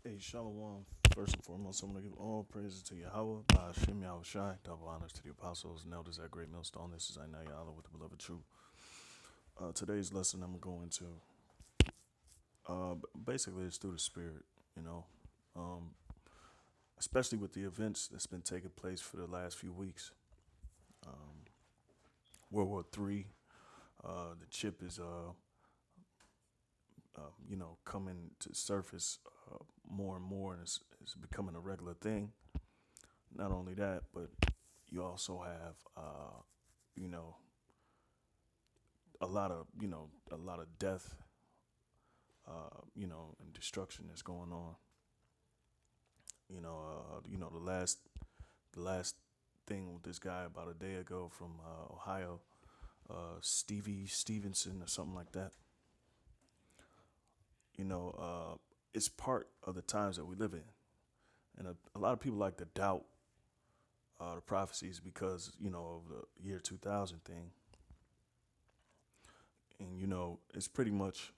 Hey, Shalom. First and foremost, I'm going to give all praises to Yahweh, Ba'ashem Yahweh Shai, double honors to the apostles and elders at Great Millstone. This is Ainaya Allah with the beloved truth. Today's lesson I'm going to, basically, it's through the Spirit, you know, um, especially with the events that's been taking place for the last few weeks. World War III, the chip is, coming to surface more and more, and it's becoming a regular thing. Not only that, but you also have, you know, a lot of death, and destruction that's going on. The last thing with this guy about a day ago from Ohio, Stevie Stevenson or something like that. You know, it's part of the times that we live in, and a lot of people like to doubt the prophecies because of the year 2000 thing, and it's pretty much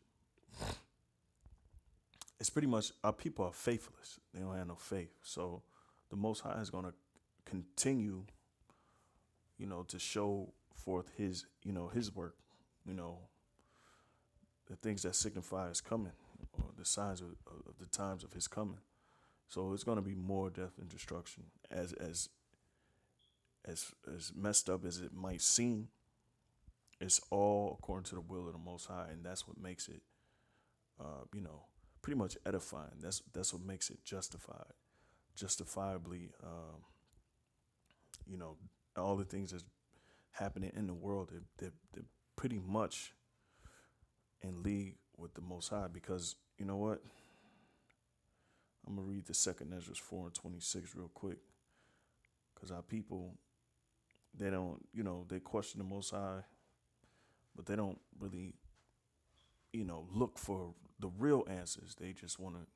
our people are faithless. They don't have no faith. So the Most High is going to continue, to show forth his work, you know, the things that signify his coming, or the signs of the times of his coming. So it's going to be more death and destruction, as messed up as it might seem. It's all according to the will of the Most High, and that's what makes it, uh, you know, pretty much edifying. That's what makes it justifiably, you know, all the things that's happening in the world. They're pretty much in league with the Most High because you know what? I'm gonna read the second Ezra 4:26 real quick because our people they don't, they question the Most High, but they don't really, look for the real answers. They just want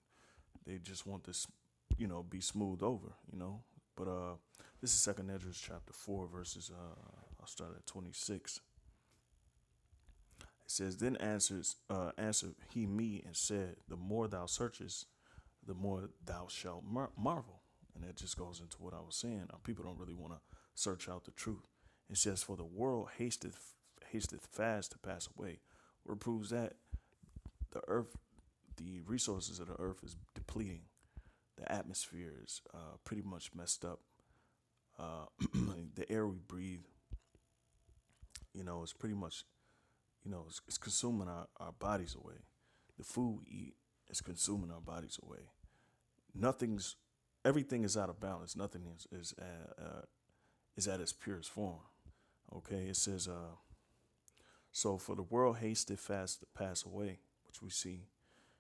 this, be smoothed over, But this is Second Ezra chapter 4 verses. I'll start at 26. It says, "Then answered he me and said, The more thou searchest, the more thou shalt marvel." And that just goes into what I was saying. Our people don't really want to search out the truth. It says, "For the world hasteth fast to pass away." What proves that? The earth, the resources of the earth is depleting. The atmosphere is pretty much messed up. The air we breathe, is pretty much, it's consuming our bodies away. The food we eat is consuming our bodies away. Nothing's, everything is out of balance. Nothing is at its purest form. Okay, it says, so for the world hasted fast to pass away, which we see.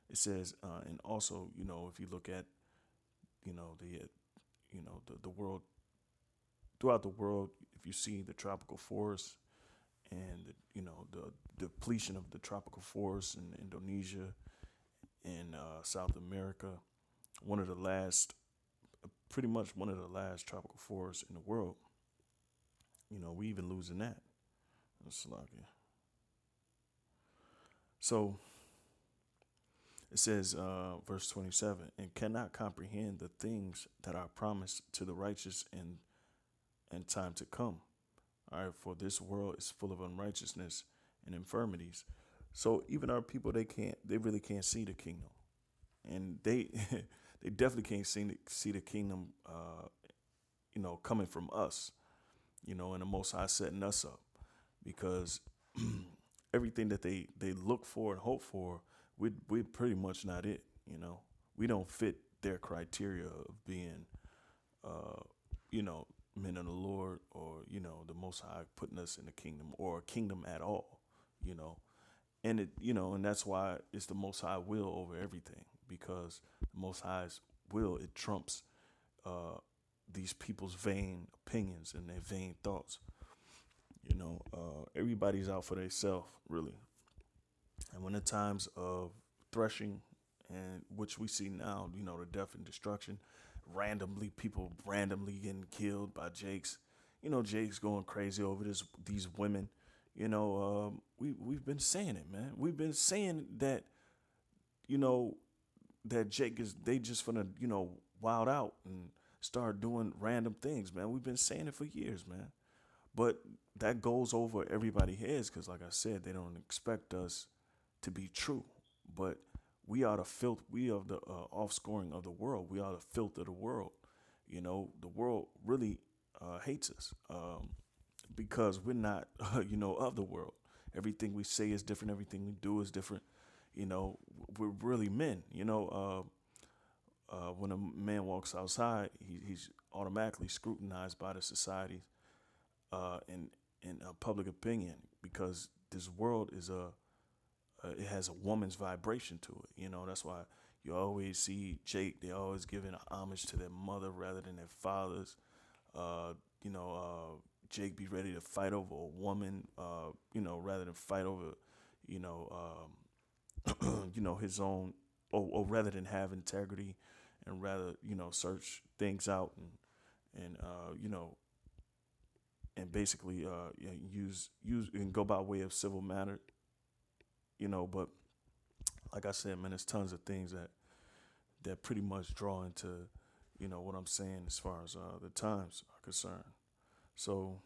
It says, and also, if you look at, the world throughout the world, if you see the tropical forests and the depletion of the tropical forests in Indonesia and South America, one of the last, pretty much one of the last tropical forests in the world. We even losing that. It's like, yeah. So it says, verse 27, "And cannot comprehend the things that are promised to the righteous in time to come. All right, for this world is full of unrighteousness and infirmities." So even our people, they really can't see the kingdom, and they, they definitely can't see the kingdom, coming from us, and the Most High setting us up, because everything that they look for and hope for, we pretty much not it. We don't fit their criteria of being, uh, men of the Lord, or the Most High putting us in the kingdom, or a kingdom at all. You know, and that's why it's the Most High will over everything, because the Most High's will, it trumps uh, these people's vain opinions and their vain thoughts. Everybody's out for themselves, really. And when the times of threshing, and which we see now, the death and destruction, randomly people randomly getting killed by Jakes. Jake's going crazy over these women. We've been saying it, man. We've been saying that, you know that Jake is they just gonna wild out and start doing random things, man. We've been saying it for years, man. But that goes over everybody's heads because, like I said, they don't expect us to be true. But we are the filth. We are the offscoring of the world. We are the filth of the world. The world really hates us because we're not, of the world. Everything we say is different. Everything we do is different. We're really men. When a man walks outside, he's automatically scrutinized by the society and public opinion because this world is it has a woman's vibration to it. That's why you always see Jake. They always giving homage to their mother rather than their fathers. Uh, you know, Jake be ready to fight over a woman. Rather than fight over, you know, his own, or rather than have integrity, and rather search things out and basically use and go by way of civil matter. But like I said, man, there's tons of things that pretty much draw into what I'm saying as far as the times are concerned. So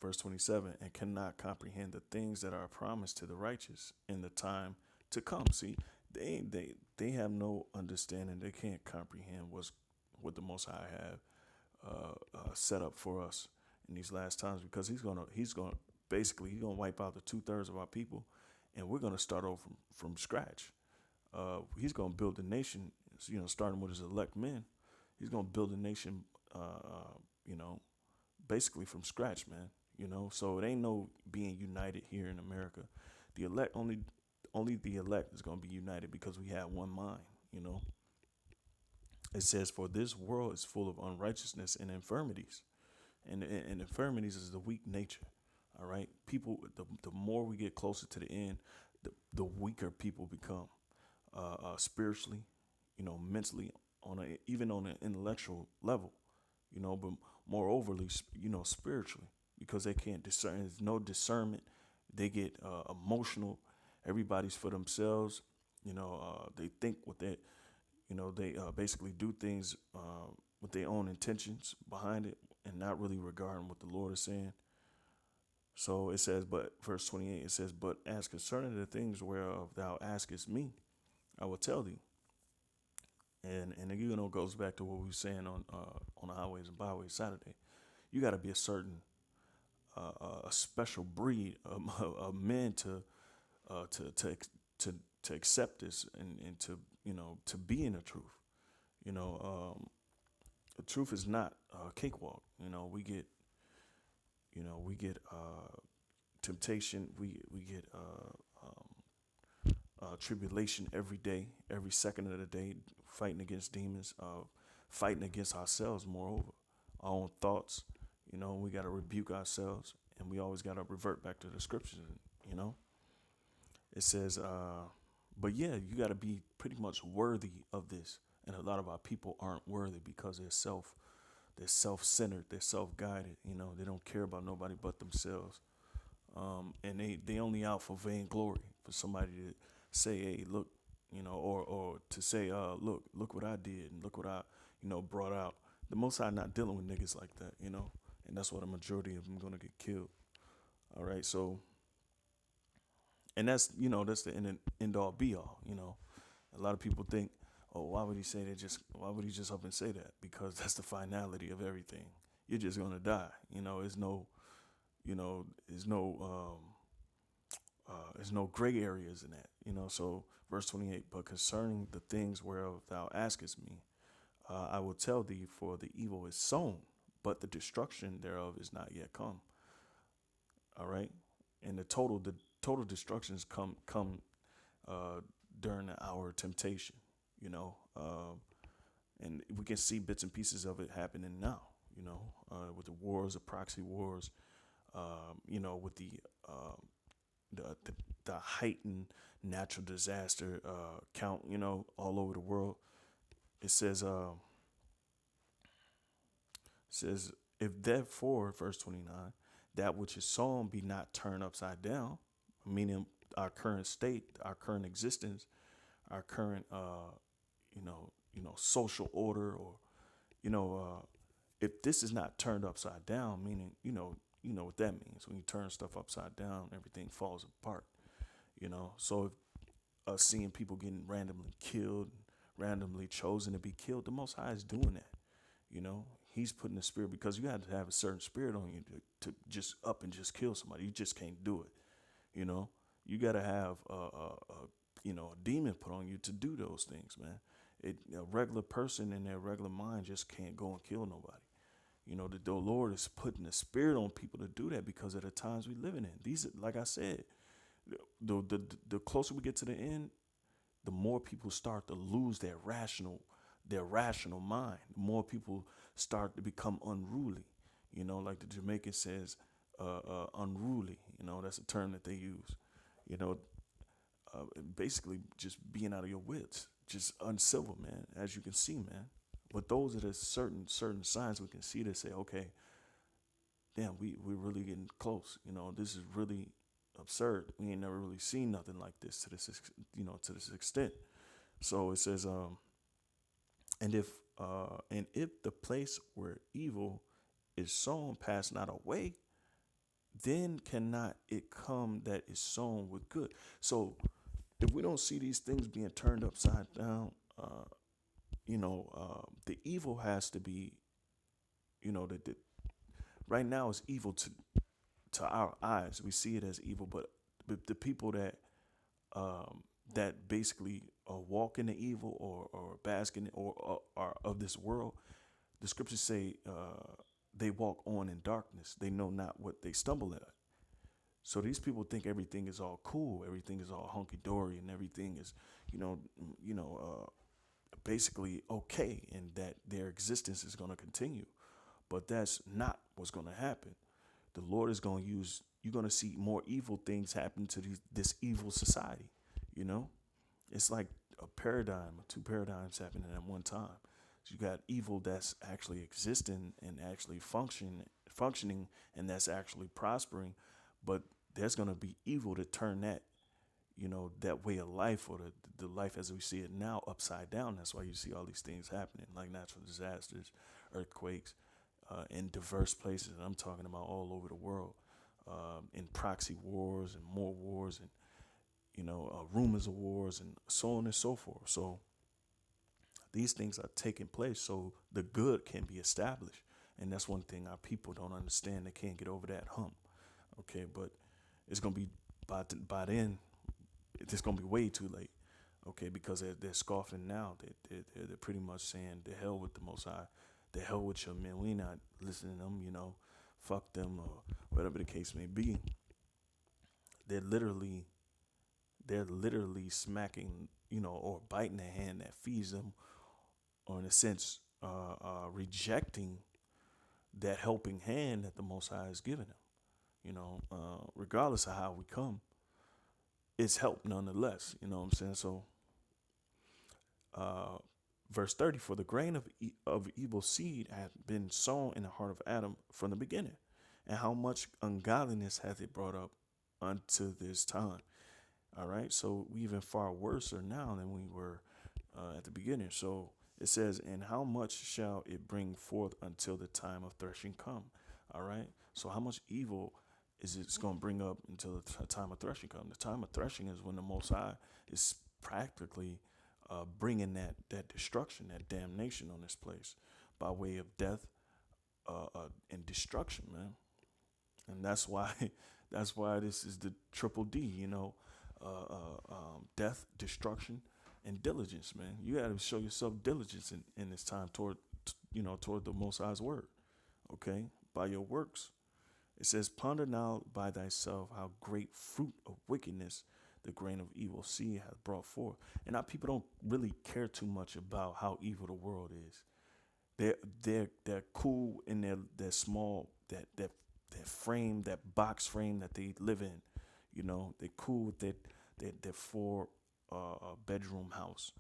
verse 27, and cannot comprehend the things that are promised to the righteous in the time to come. See, they have no understanding. They can't comprehend what the Most High have set up for us in these last times, because he's gonna basically he's gonna wipe out the 2/3 of our people, and we're gonna start over from scratch. He's gonna build a nation, starting with his elect men. He's gonna build a nation, you know, basically from scratch, man. So it ain't no being united here in America. The elect only the elect is gonna be united because we have one mind. It says, "For this world is full of unrighteousness and infirmities, and infirmities is the weak nature." All right, people. The more we get closer to the end, the weaker people become, spiritually, mentally, even on an intellectual level, but more overly, spiritually, because they can't discern. There's no discernment. They get emotional. Everybody's for themselves. They think what they basically do things with their own intentions behind it and not really regarding what the Lord is saying. So it says, but verse 28, it says, "But as concerning the things whereof thou askest me, I will tell thee." And it goes back to what we were saying on the highways and byways Saturday. You got to be a certain a special breed of men to to to to accept this and to to be in the truth. You know, the truth is not a cakewalk. We get temptation. We get tribulation every day, every second of the day, fighting against demons, fighting against ourselves. Moreover, our own thoughts. We got to rebuke ourselves, and we always got to revert back to the scriptures. You know, it says, but yeah, you got to be pretty much worthy of this, and a lot of our people aren't worthy because they're self-centered, they're self-guided. They don't care about nobody but themselves, and they only out for vainglory, for somebody to say, "Hey, look," or to say, look what I did and look what I, brought out." The Most High not dealing with niggas like that, and that's why the majority of them gonna get killed. All right, so and that's the end all be all. A lot of people think, "Oh, why would he say that? Why would he just up and say that?" Because that's the finality of everything. You're just gonna die. There's no gray areas in that. So verse 28, "But concerning the things whereof thou askest me, I will tell thee, for the evil is sown, but the destruction thereof is not yet come." All right, and the total destructions come uh, during the hour of temptation. You know, and we can see bits and pieces of it happening now. With the wars, the proxy wars. With the heightened natural disaster count. All over the world. It says, "If therefore," verse 29, "that which is sown be not turned upside down," meaning our current state, our current existence, our current social order, or you know if this is not turned upside down, meaning you know what that means. When you turn stuff upside down, everything falls apart. So if seeing people getting randomly killed, randomly chosen to be killed, the Most High is doing that. He's putting the spirit, because you have to have a certain spirit on you to just up and just kill somebody. You just can't do it. You know, you got to have a demon put on you to do those things, man. A regular person in their regular mind just can't go and kill nobody. The Lord is putting the spirit on people to do that because of the times we living in. These, like I said, the closer we get to the end, the more people start to lose their rational mind. The more people start to become unruly. Like the Jamaican says, unruly. That's a term that they use. You know, basically just being out of your wits, just uncivil, man. As you can see, man. But those are the certain signs we can see to say, okay, damn, we really getting close. This is really absurd. We ain't never really seen nothing like this to this extent. So it says, and if the place where evil is sown pass not away, then cannot it come that is sown with good. So if we don't see these things being turned upside down, the evil has to be, that right now is evil to our eyes. We see it as evil, but the people that basically walk in the evil, or bask in it, or are of this world, the scriptures say they walk on in darkness. They know not what they stumble at. So these people think everything is all cool, everything is all hunky dory, and everything is, you know, basically okay, and that their existence is going to continue. But that's not what's going to happen. The Lord is going to use. You're going to see more evil things happen to this evil society. You know, it's like a paradigm, two paradigms happening at one time. So you got evil that's actually existing and actually functioning, and that's actually prospering. But there's going to be evil to turn that way of life, or the life as we see it now, upside down. That's why you see all these things happening, like natural disasters, earthquakes, in diverse places. And I'm talking about all over the world, in proxy wars and more wars, and rumors of wars, and so on and so forth. So these things are taking place so the good can be established. And that's one thing our people don't understand. They can't get over that hump. Okay, but it's gonna be by then. It's gonna be way too late. Okay, because they're scoffing now. They're pretty much saying, "The hell with the Most High, the hell with your men. We not listening to them. Fuck them, or whatever the case may be." They're literally they're literally smacking, or biting the hand that feeds them, or in a sense, rejecting that helping hand that the Most High has given them. Regardless of how we come, it's help nonetheless. You know what I'm saying? So, uh, verse 30: For the grain of evil seed hath been sown in the heart of Adam from the beginning, and how much ungodliness hath it brought up unto this time. All right, so we even far worse now than we were at the beginning. So it says, "And how much shall it bring forth until the time of threshing come?" All right, so how much evil is it's going to bring up until the time of threshing come? The time of threshing is when the Most High is practically bringing that destruction, that damnation on this place by way of death, and destruction, man. And that's why this is the triple D. Death, destruction, and diligence, man. You got to show yourself diligence in this time toward the Most High's word. Okay, by your works. It says, "Ponder now by thyself how great fruit of wickedness the grain of evil seed hath brought forth." And our people don't really care too much about how evil the world is. They're cool in their small that frame, that box frame that they live in. They're cool with their four bedroom house.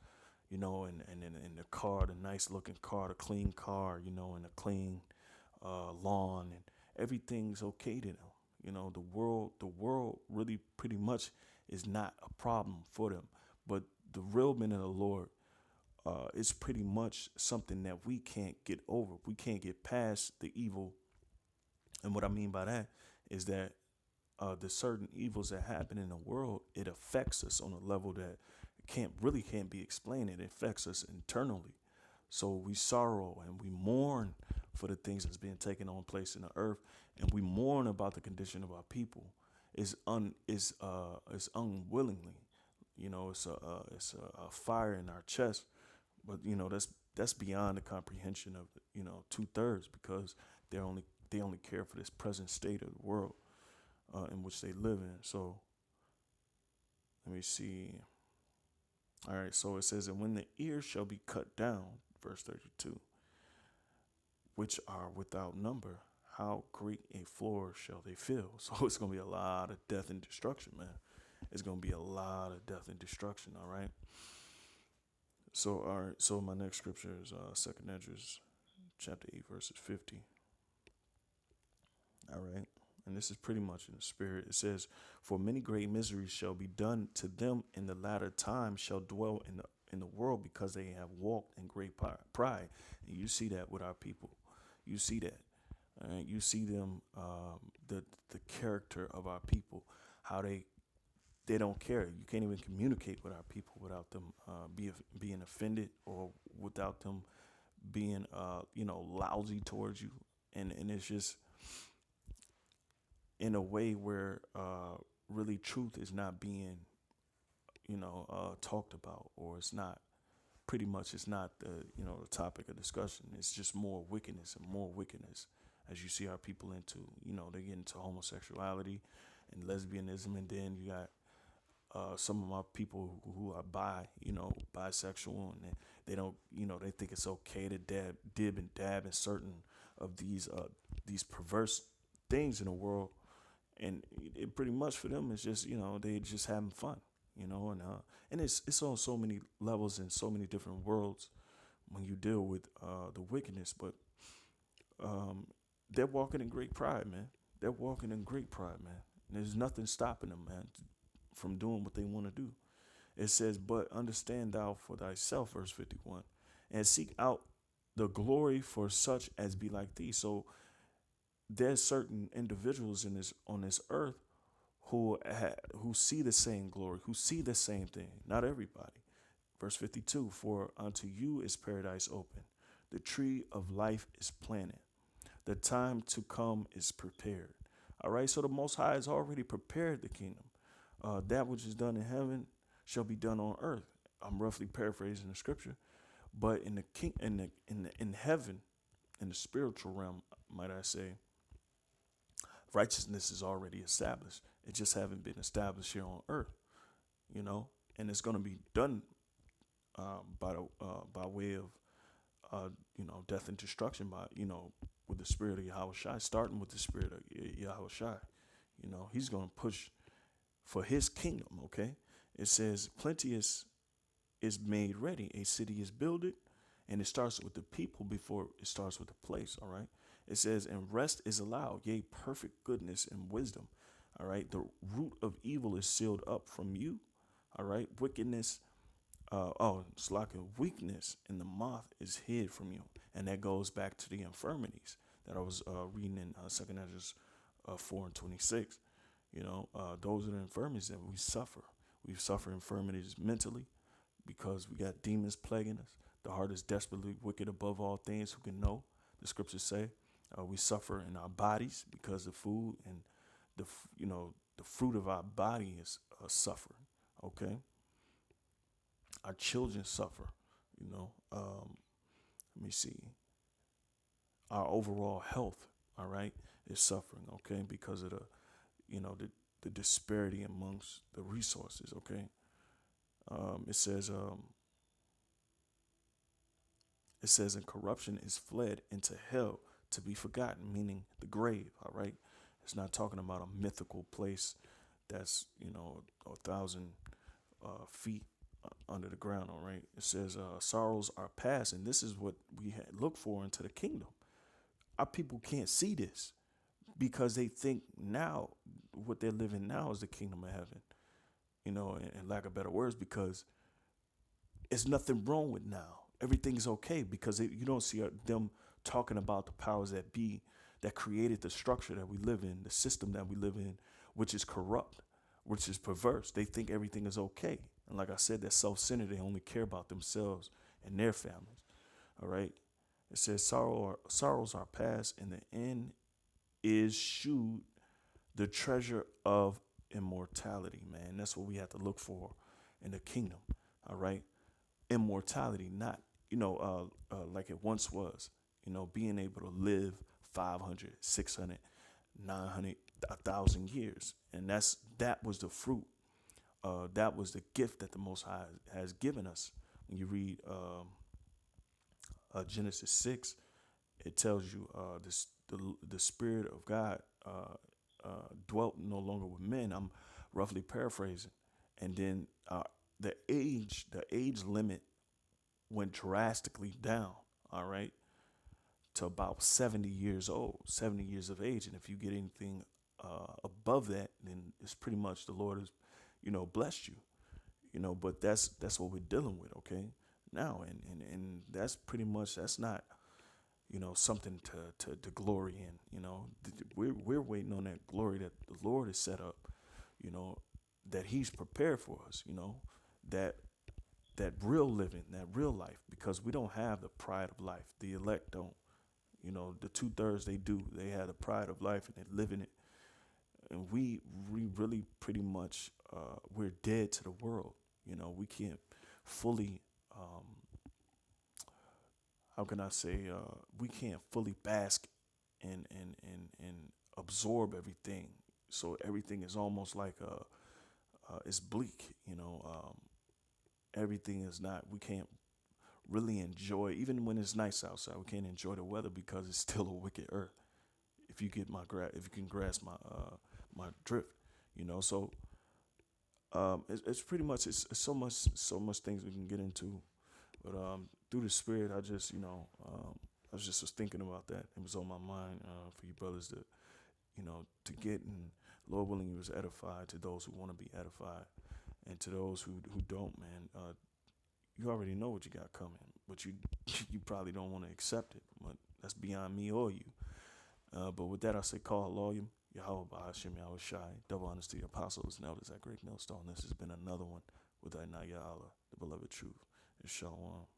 And the car, the nice looking car, the clean car, and a clean lawn, and everything's okay to them. The world really pretty much is not a problem for them. But the real men of the Lord, it's pretty much something that we can't get over. We can't get past the evil. And what I mean by that is that the certain evils that happen in the world, it affects us on a level that can't be explained. It affects us internally. So we sorrow and we mourn for the things that's being taken on place in the earth, and we mourn about the condition of our people. Is unwillingly, it's a fire in our chest, but that's beyond the comprehension of 2/3, because they only care for this present state of the world in which they live in. So let me see. All right, so it says, and when the ears shall be cut down, verse 32, which are without number, how great a floor shall they fill? So it's going to be a lot of death and destruction, man. It's going to be a lot of death and destruction, all right? So, all right, so my next scripture is 2nd Esdras chapter 8, verses 50. All right. And this is pretty much in the spirit. It says, for many great miseries shall be done to them in the latter time shall dwell in the world, because they have walked in great pride. And you see that with our people. You see that. All right. You see them, the character of our people, how they don't care. You can't even communicate with our people without them being offended, or without them being lousy towards you. And it's just in a way where really truth is not being talked about, or it's not, pretty much it's not the topic of discussion. It's just more wickedness and more wickedness, as you see our people into, they get into homosexuality and lesbianism. And then you got some of my people who are bisexual, and they don't, they think it's okay to dib and dab in certain of these perverse things in the world. And it pretty much for them is just, they just having fun, and it's on so many levels and so many different worlds when you deal with the wickedness. But they're walking in great pride, man. They're walking in great pride, man. And there's nothing stopping them, man, from doing what they want to do. It says, but understand thou for thyself, verse 51, and seek out the glory for such as be like thee. So there's certain individuals on this earth who see the same glory, who see the same thing. Not everybody. Verse 52, for unto you is paradise open. The tree of life is planted. The time to come is prepared. All right, so the Most High has already prepared the kingdom. That which is done in heaven shall be done on earth. I'm roughly paraphrasing the scripture, but in the king, in heaven, in the spiritual realm, might I say, righteousness is already established. It just haven't been established here on earth, and it's going to be done by way of death and destruction, by with the spirit of Yahweh Shai, starting with the spirit of Yahweh Shai. He's going to push for his kingdom. Okay, it says plenteous is made ready, a city is builded, and it starts with the people before it starts with the place. All right. It says, and rest is allowed, yea, perfect goodness and wisdom. All right. The root of evil is sealed up from you. All right. Wickedness, it's like a weakness, and the moth is hid from you. And that goes back to the infirmities that I was reading in 2nd Esdras 4 and 26. Those are the infirmities that we suffer. We suffer infirmities mentally because we got demons plaguing us. The heart is desperately wicked above all things. Who can know? The scriptures say we suffer in our bodies because of food, and the fruit of our body is suffering. Okay, our children suffer. Let me see. Our overall health, all right, is suffering. Okay, because of the disparity amongst the resources. Okay, it says and corruption is fled into hell to be forgotten, meaning the grave. All right, it's not talking about a mythical place that's 1,000 feet under the ground. All right, it says sorrows are past, and this is what we look for into the kingdom. Our people can't see this because they think now what they're living now is the kingdom of heaven. In lack of better words, because It's nothing wrong with now. Everything is okay because you don't see them talking about the powers that be that created the structure that we live in, the system that we live in, which is corrupt, which is perverse. They think everything is okay. And like I said, they're self centered. They only care about themselves and their families. All right. It says sorrows are past, and the end is shoot the treasure of immortality, man. That's what we have to look for in the kingdom. All right. Immortality, not, like it once was, being able to live 500, 600, 900, 1,000 years. And that was the fruit. That was the gift that the Most High has given us. When you read Genesis 6, it tells you the Spirit of God dwelt no longer with men. I'm roughly paraphrasing. And then the age limit went drastically down, all right, to about 70 years old, 70 years of age. And if you get anything above that, then it's pretty much the Lord has, blessed you, but that's what we're dealing with, okay? Now, and that's pretty much, that's not, something to glory in, we're waiting on that glory that the Lord has set up, you know, that he's prepared for us, that that real living, that real life, because we don't have the pride of life. The elect don't. The 2/3 they do. They have the pride of life and they live in it. And we really pretty much we're dead to the world. We can't fully how can I say we can't fully bask and absorb everything. So everything is almost like it's bleak. Everything is not. We can't really enjoy, even when it's nice outside. We can't enjoy the weather because it's still a wicked earth. If you get if you can grasp my drift, So it's pretty much it's so much things we can get into, but through the spirit, I was just was thinking about that. It was on my mind for you brothers to get, and Lord willing, you was edified to those who want to be edified, and to those who don't, man. You already know what you got coming, but you you probably don't want to accept it. But that's beyond me or you. But with that, I say, call Loyum, Yahweh Bahashim Yahweh Shai, double honors to the apostles and elders at Great Millstone. This has been another one with Anaya Allah, the beloved truth. Shalom.